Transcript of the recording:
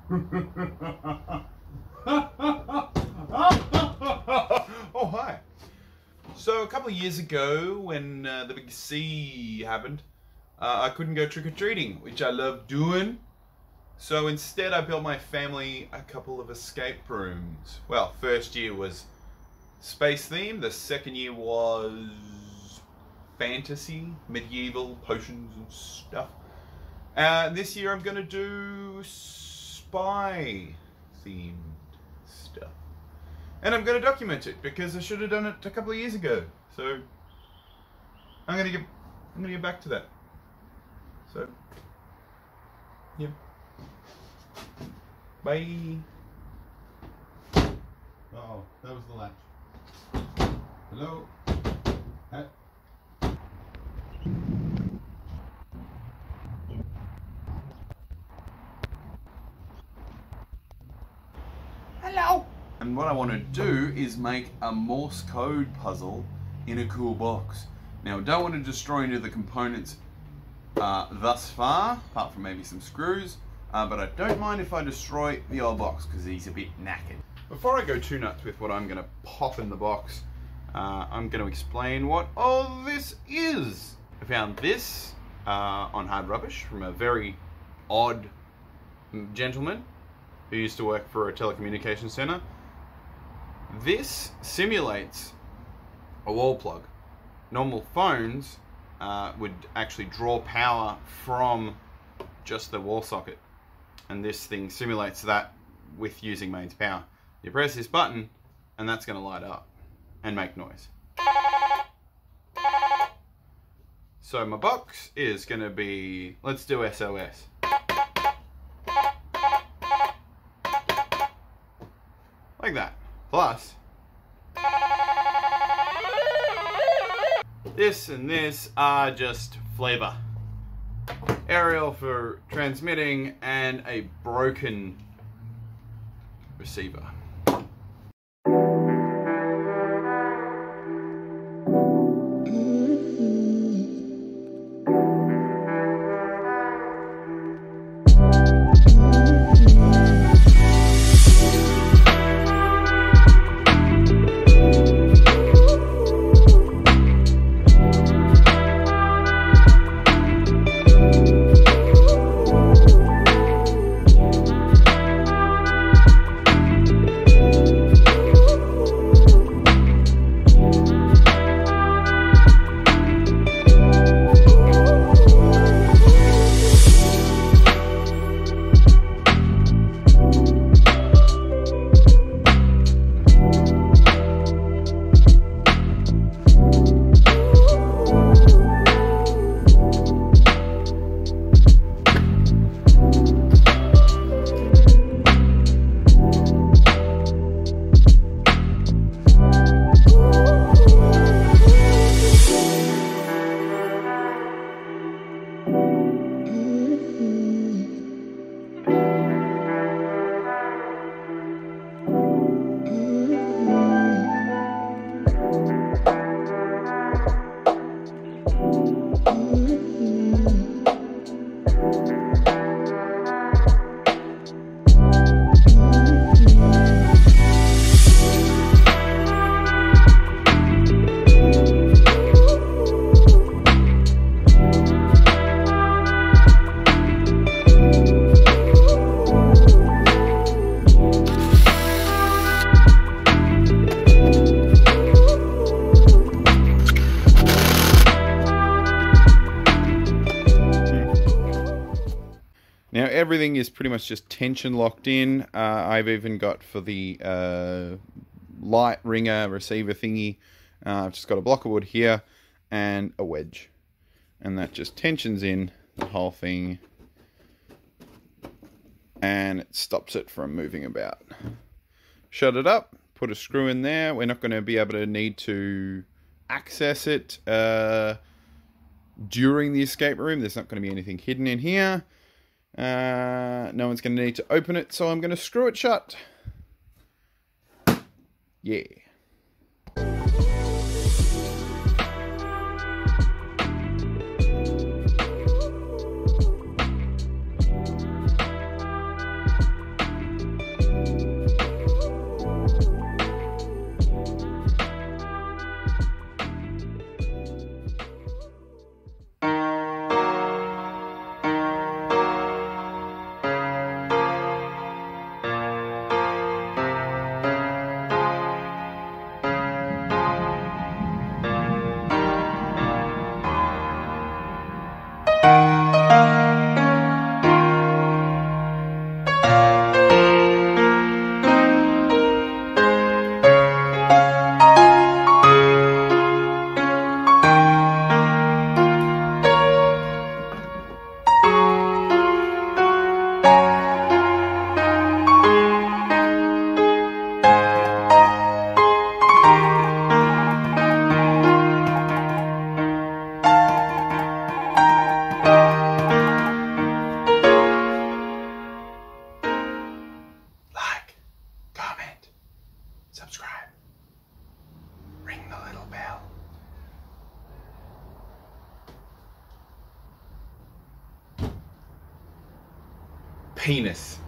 Oh, hi. So a couple of years ago when the big C happened, I couldn't go trick-or-treating, which I love doing. So instead I built my family a couple of escape rooms. Well, first year was space themed, the second year was fantasy, medieval, potions and stuff. This year I'm going to do spy themed stuff. And I'm going to document it because I should have done it a couple of years ago. So I'm going to get back to that. So yeah. Bye. Oh, that was the latch. Hello. Hi. Hello. And what I want to do is make a Morse code puzzle in a cool box. Now I don't want to destroy any of the components thus far, apart from maybe some screws, but I don't mind if I destroy the old box because he's a bit knackered. Before I go too nuts with what I'm going to pop in the box, I'm going to explain what all this is. I found this on Hard Rubbish from a very odd gentleman who used to work for a telecommunications center. This simulates a wall plug. Normal phones would actually draw power from just the wall socket, and this thing simulates that with using mains power. You press this button and that's going to light up and make noise. So my box is going to be, let's do SOS. Like that. Plus this and this are just flavor. Aerial for transmitting and a broken receiver. Now everything is pretty much just tension locked in. I've even got for the light ringer receiver thingy, I've just got a block of wood here and a wedge. And that just tensions in the whole thing and it stops it from moving about. Shut it up, put a screw in there. We're not going to be able to need to access it during the escape room. There's not going to be anything hidden in here. No one's going to need to open it, so I'm going to screw it shut. Yeah. subscribe, ring the little bell. Penis.